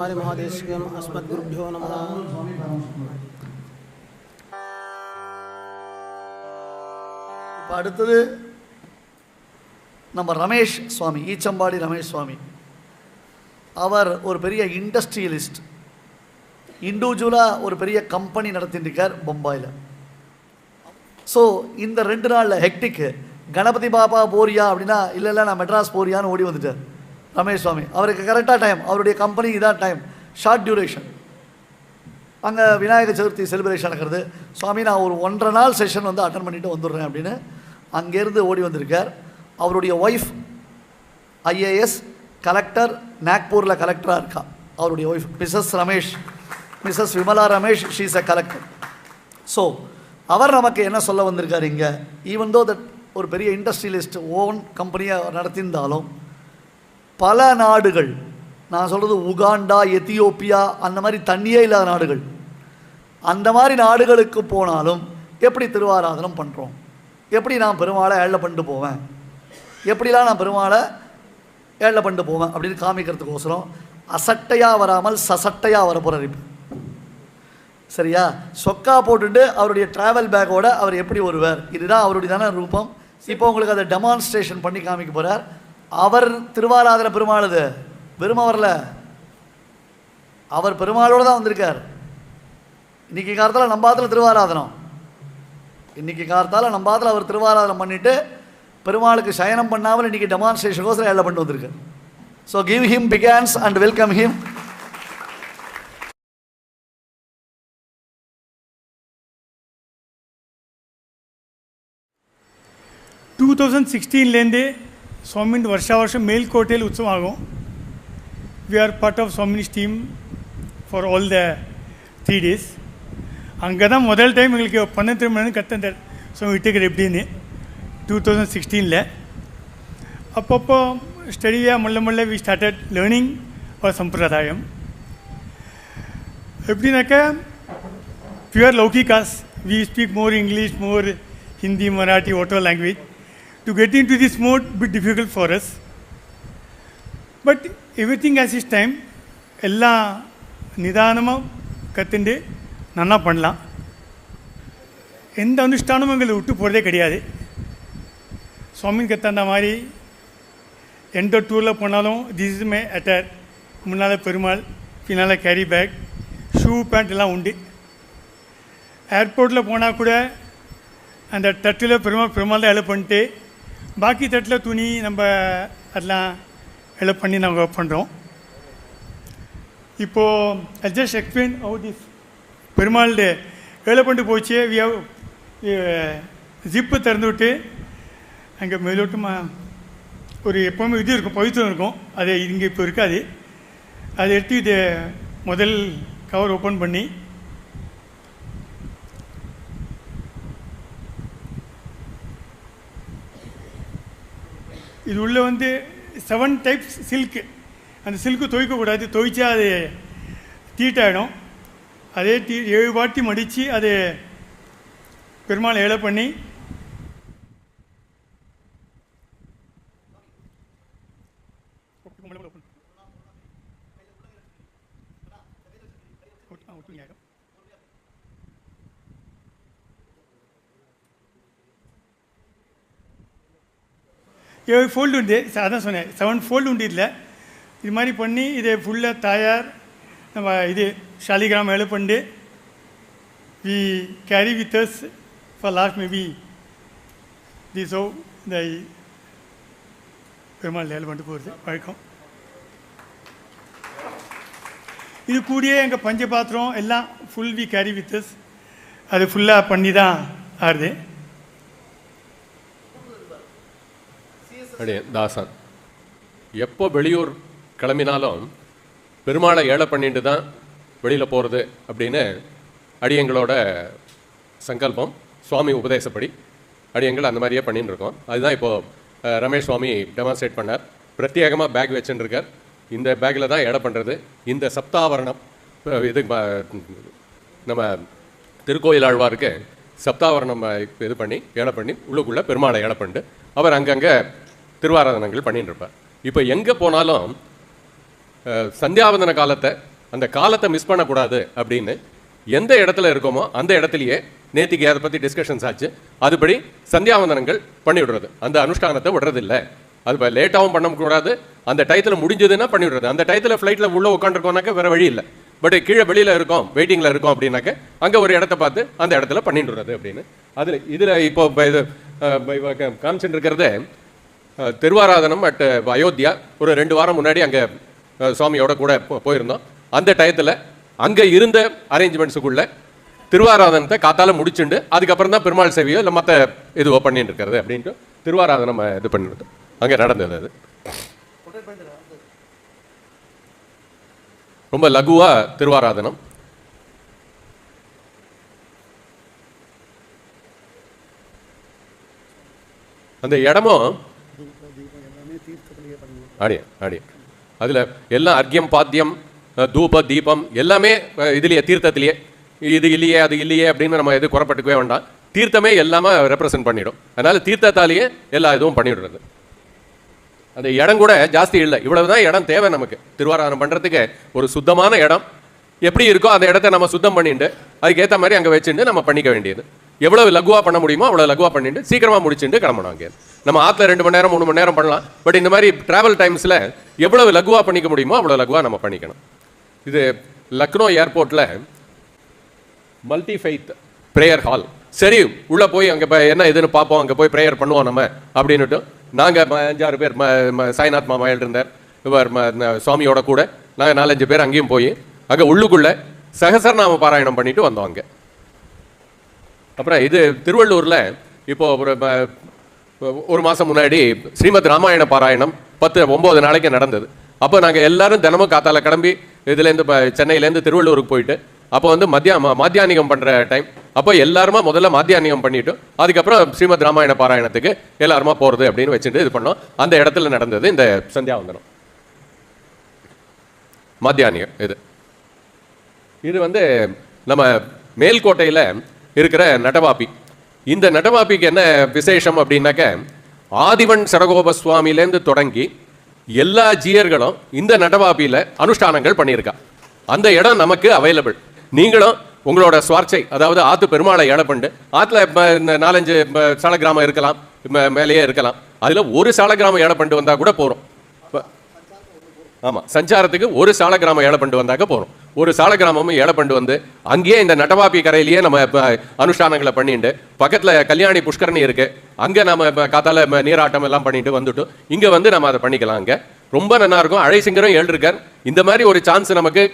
महादेशिकम् अस्मद्गुरुभ्यो नमः. இப்போ அடுத்தது நம்ம ரமேஷ் சுவாமி, ஈச்சம்பாடி ரமேஷ் சுவாமி. அவர் ஒரு பெரிய இண்டஸ்ட்ரியலிஸ்ட். இண்டிவிஜுவலாக ஒரு பெரிய கம்பெனி நடத்திட்டுருக்கார் பொம்பாயில். ஸோ இந்த 2 நாளில் ஹெக்டிக்கு கணபதி பாபா போரியா அப்படின்னா இல்லை நான் மெட்ராஸ் போரியான்னு ஓடி வந்துட்டார் ரமேஷ் சுவாமி. அவருக்கு கரெக்டாக டைம், அவருடைய கம்பெனி இதான் டைம், ஷார்ட் டியூரேஷன். அங்கே விநாயகர் சதுர்த்தி செலிப்ரேஷன் நடக்கிறது. சுவாமி நான் ஒரு 1.5 நாள் செஷன் வந்து அட்டன் பண்ணிவிட்டு வந்துடுறேன் அப்படின்னு அங்கேருந்து ஓடி வந்திருக்கார். அவருடைய ஒய்ஃப் ஐஏஎஸ் கலெக்டர், நாக்பூரில் கலெக்டராக இருக்கா. அவருடைய wife Mrs Vimala Ramesh, she is a collector. So அவர் நமக்கு என்ன சொல்ல வந்திருக்கார் இங்கே, ஈவன் தோ தட் ஒரு பெரிய இண்டஸ்ட்ரியலிஸ்ட் ஓன் கம்பெனியை நடத்தியிருந்தாலும் பல நாடுகள், நான் சொல்கிறது உகாண்டா, எத்தியோப்பியா, அந்த மாதிரி தண்ணியே இல்லாத நாடுகள், அந்த மாதிரி நாடுகளுக்கு போனாலும் எப்படி திருவாராதனம் பண்ணுறோம், எப்படி நான் பெருமாளை ஏழை பண்ணிட்டு போவேன், எப்படிலாம் நான் பெருமாளை ஏழை பண்ணிட்டு போவேன் அப்படின்னு காமிக்கிறதுக்கோசரம் அசட்டையாக வராமல் சசட்டையாக வர போகிறார். இப்போ சரியா, சொக்கா போட்டுட்டு அவருடைய ட்ராவல் பேக்கோட அவர் எப்படி வருவார், இதுதான் அவருடைய தானே ரூபம். இப்போ உங்களுக்கு அதை டெமான்ஸ்ட்ரேஷன் பண்ணி காமிக்க போகிறார். அவர் திருவாராதன பெருமாள், இது வெறும் வரல, அவர் பெருமாளோடு தான் வந்திருக்கார். இன்றைக்கி காலத்தில் நம்பாத்தில் திருவாராதனம், இன்றைக்கி காலத்தால் நம்பாத்தில் அவர் திருவாராதனம் பண்ணிவிட்டு பெருமாளுக்கு சயனம் பண்ணாமல் இன்றைக்கி டெமான்ஸ்ட்ரேஷனுக்கோசரம் எல்லாம் பண்ணிட்டு வந்திருக்கார். So give him big hands and welcome him. லேருந்தே சுவாமின் வருஷம் மேல்கோட்டையில் உற்சவம் ஆகும். We are part of Swamini's team for all the 3 days. அங்கே தான் முதல் டைம் எங்களுக்கு பண்ண திருமணம் கற்றுந்தார் சுவாமி விட்டுக்கிற எப்படின்னு 2016. அப்பப்போ ஸ்டடியாக மெல்ல வி ஸ்டார்டட் லேர்னிங் அவர் சம்பிரதாயம். எப்படின்னாக்கா பியூர் லௌகிகாஸ், we speak more English, more Hindi, Marathi, whatever language. To get into this mode bit difficult for us, but everything has its time. எல்லாம் நிதானமாக கற்றுண்டு நல்லா பண்ணலாம். எந்த அனுஷ்டானமும் எங்களை விட்டு போகிறதே கிடையாது. சுவாமின் கற்ற மாதிரி எந்த டூரில் போனாலும் திஸ் இஸ் மை அட்டர், முன்னால் பெருமாள், பின்னால் கேரி பேக், ஷூ பேண்ட் எல்லாம் உண்டு. ஏர்போர்ட்டில் போனால் கூட அந்த தட்டில் பெருமாள் தான் எல்லாம் பண்ணிட்டு பாக்கி தட்டில் துணி நம்ம அதெல்லாம் எல்லாம் பண்ணி நாங்கள் ஒர்க் பண்ணுறோம். இப்போது I just explain how this Perumal வேலை பண்ணிட்டு போச்சு. வி ஹவ் ஜிப்பு திறந்து விட்டு அங்கே மேலோட்டமாக ஒரு எப்போவுமே இது இருக்கும், பவித்திரம் இருக்கும், அது இங்கே இப்போ இருக்காது. அதை எடுத்து இது முதல் கவர் ஓப்பன் பண்ணி இது உள்ளே வந்து 7 டைப்ஸ் சில்க்கு. அந்த சில்க்கு துவைக்கக்கூடாது, துவைச்சா அது தீட்டாயிடும். அதே 7 வாட்டி மடித்து அது பெருமாள் ஏழை பண்ணி ஃபோல்டு உண்டு, அதான் சொன்னேன் 7 ஃபோல்டு உண்டு. இதில் இது மாதிரி பண்ணி இதை ஃபுல்லாக தாயார் நம்ம இது ஷாலிகிராம் ஏழை பண்ணி we carry with us for last maybe this ஓ இந்த பெருமாள் ஏழை பண்ணிட்டு போகிறது வழக்கம். இது கூடியே எங்கள் பஞ்ச பாத்திரம் எல்லாம் full we carry with us, அது ஃபுல்லாக பண்ணி தான் ஆறுது. தாசன் எப்போ வெளியூர் கிளம்பினாலும் பெருமாளை ஏழை பண்ணிட்டு தான் வெளியில் போகிறது அப்படின்னு அடியங்களோட சங்கல்பம். சுவாமி உபதேசப்படி அடியங்கள் அந்த மாதிரியே பண்ணின்னு இருக்கோம். அதுதான் இப்போது ரமேஷ் சுவாமி டெமான்ஸ்ட்ரேட் பண்ணார். பிரத்யேகமாக பேக் வச்சுருக்கார். இந்த பேக்கில் தான் ஏழை பண்ணுறது. இந்த சப்தாவரணம் இது நம்ம திருக்கோயில் ஆழ்வாருக்கு சப்தாவரணம் இது பண்ணி ஏழை பண்ணி உள்ளுக்குள்ளே பெருமாளை ஏழை பண்ணிட்டு அவர் அங்கங்கே திருவாராதனங்கள் பண்ணிட்டு இருப்பார். இப்போ எங்கே போனாலும் சந்தியாவந்தன காலத்தை அந்த காலத்தை மிஸ் பண்ணக்கூடாது அப்படின்னு எந்த இடத்துல இருக்கோமோ அந்த இடத்துலயே நேத்திக்கு அதை பற்றி டிஸ்கஷன்ஸ் ஆச்சு. அதுபடி சந்தியாவந்தனங்கள் பண்ணி விடுறது, அந்த அனுஷ்டானத்தை விடுறதில்லை. அது இப்போ லேட்டாகவும் பண்ணக்கூடாது, அந்த டயத்தில் முடிஞ்சதுன்னா பண்ணி விடுறது. அந்த டயத்தில் ஃப்ளைட்டில் உள்ளே உட்காந்துருக்கோம்னாக்க வேறு வழி இல்லை. பட் கீழே வெளியில் இருக்கோம், வெயிட்டிங்கில் இருக்கோம் அப்படின்னாக்க அங்கே ஒரு இடத்த பார்த்து அந்த இடத்துல பண்ணிட்டு விடுறது அப்படின்னு. இதில் இப்போ இது காமிச்சுட்டு இருக்கிறது திருவாராதனம் அட் அயோத்தியா. ஒரு 2 வாரம் முன்னாடி அங்கே சுவாமியோட கூட போயிருந்தோம். அந்த டயத்தில் அங்கே இருந்த அரேஞ்ச்மெண்ட்ஸுக்குள்ள திருவாராதனத்தை காத்தால முடிச்சுண்டு அதுக்கப்புறம் தான் பெருமாள் சேவையோ இல்லை மற்ற இதுவோ பண்ணிட்டு இருக்கிறது அப்படின்ட்டு திருவாராதனம் இது பண்ணிட்டு அங்கே நடந்தது. அது ரொம்ப லகுவா திருவாராதனம். அந்த இடமும் அதில் எல்லாம் அர்க்கியம் பாத்தியம் தூப தீபம் எல்லாமே இதுலேயே தீர்த்தத்திலேயே. இது இல்லையே அது இல்லையே அப்படின்னு நம்ம எது குறப்பட்டுக்கவே வேண்டாம். தீர்த்தமே எல்லாமே ரெப்ரசன்ட் பண்ணிடும். அதனால தீர்த்தத்தாலேயே எல்லா இதுவும் பண்ணிவிடுறது. அந்த இடம் கூட ஜாஸ்தி இல்லை, இவ்வளவுதான் இடம் தேவை நமக்கு. திருவாராதனம் பண்ணுறதுக்கு ஒரு சுத்தமான இடம் எப்படி இருக்கோ அந்த இடத்த நம்ம சுத்தம் பண்ணிட்டு அதுக்கேற்ற மாதிரி அங்கே வச்சுட்டு நம்ம பண்ணிக்க வேண்டியது. எவ்வளவு லகுவாக பண்ண முடியுமோ அவ்வளோ லகுவாக பண்ணிட்டு சீக்கிரமாக முடிச்சுட்டு கிளம்பணும். அங்கே நம்ம ஆற்றுல 2 மணி நேரம் 3 மணி நேரம் பண்ணலாம். பட் இந்த மாதிரி ட்ராவல் டைம்ஸில் எவ்வளவு லகுவாக பண்ணிக்க முடியுமோ அவ்வளோ லகுவாக நம்ம பண்ணிக்கணும். இது லக்னோ ஏர்போர்ட்டில் மல்டி ஃபெய்த் ப்ரேயர் ஹால். சரி உள்ளே போய் அங்கே என்ன இதுன்னு பார்ப்போம், அங்கே போய் ப்ரேயர் பண்ணுவோம் நம்ம அப்படின்னுட்டு நாங்கள் 5-6 பேர் சாய்நாத் மாமாயில் இருந்தார், இவர் சுவாமியோட கூட நாங்கள் 4-5 பேர் அங்கேயும் போய் அங்கே உள்ளுக்குள்ளே சகசரநாம பாராயணம் பண்ணிட்டு வந்தோம். அங்கே அப்புறம் இது திருவள்ளூரில் இப்போ ஒரு மாதம் முன்னாடி ஸ்ரீமத் ராமாயண பாராயணம் 9 நாளைக்கு நடந்தது. அப்போ நாங்கள் எல்லாரும் தினமும் காத்தால கிளம்பி இதுலேருந்து சென்னையிலேருந்து திருவள்ளூருக்கு போயிட்டு அப்போ மாத்தியானிகம் பண்ணுற டைம். அப்போ எல்லாருமா முதல்ல மாத்தியானிகம் பண்ணிட்டு அதுக்கப்புறம் ஸ்ரீமத் ராமாயண பாராயணத்துக்கு எல்லாருமா போகிறது அப்படின்னு வச்சுட்டு இது பண்ணோம். அந்த இடத்துல நடந்தது இந்த சந்தியாவந்தனம் மாத்தியானிகம். இது நம்ம மேல்கோட்டையில் இருக்கிற நடவாப்பி. இந்த நடவாப்பிக்கு என்ன விசேஷம் அப்படின்னாக்க ஆதிவன் சடகோப சுவாமியிலேருந்து தொடங்கி எல்லா ஜீயர்களும் இந்த நடவாப்பியில் அனுஷ்டானங்கள் பண்ணியிருக்கா. அந்த இடம் நமக்கு அவைலபிள். நீங்களும் உங்களோட சுவார்ச்சை, அதாவது ஆற்று பெருமாளை ஏழப்பண்டு ஆற்றுல 4-5 சால கிராமம் இருக்கலாம், மேலேயே இருக்கலாம். அதில் ஒரு சால கிராமம் ஏழப்பண்டு வந்தால் கூட போகிறோம். ஆமாம், சஞ்சாரத்துக்கு ஒரு சால கிராமம் ஏழப்பண்டு வந்தாக்க போகிறோம். ஒரு சால கிராமமும் ஏழப்பண்டு வந்து அங்கேயே இந்த நடவாப்பி கரையிலேயே நம்ம அனுஷ்டானங்களை பண்ணிட்டு பக்கத்தில் கல்யாணி புஷ்கரணி இருக்கு, அங்கே நம்ம காத்தால நீராட்டம் எல்லாம் பண்ணிட்டு வந்துட்டு இங்கே நம்ம அதை பண்ணிக்கலாம். அங்கே ரொம்ப நல்லா இருக்கும். அழைசிங்கரும் எழுதிருக்கார். இந்த மாதிரி ஒரு சான்ஸ் நமக்கு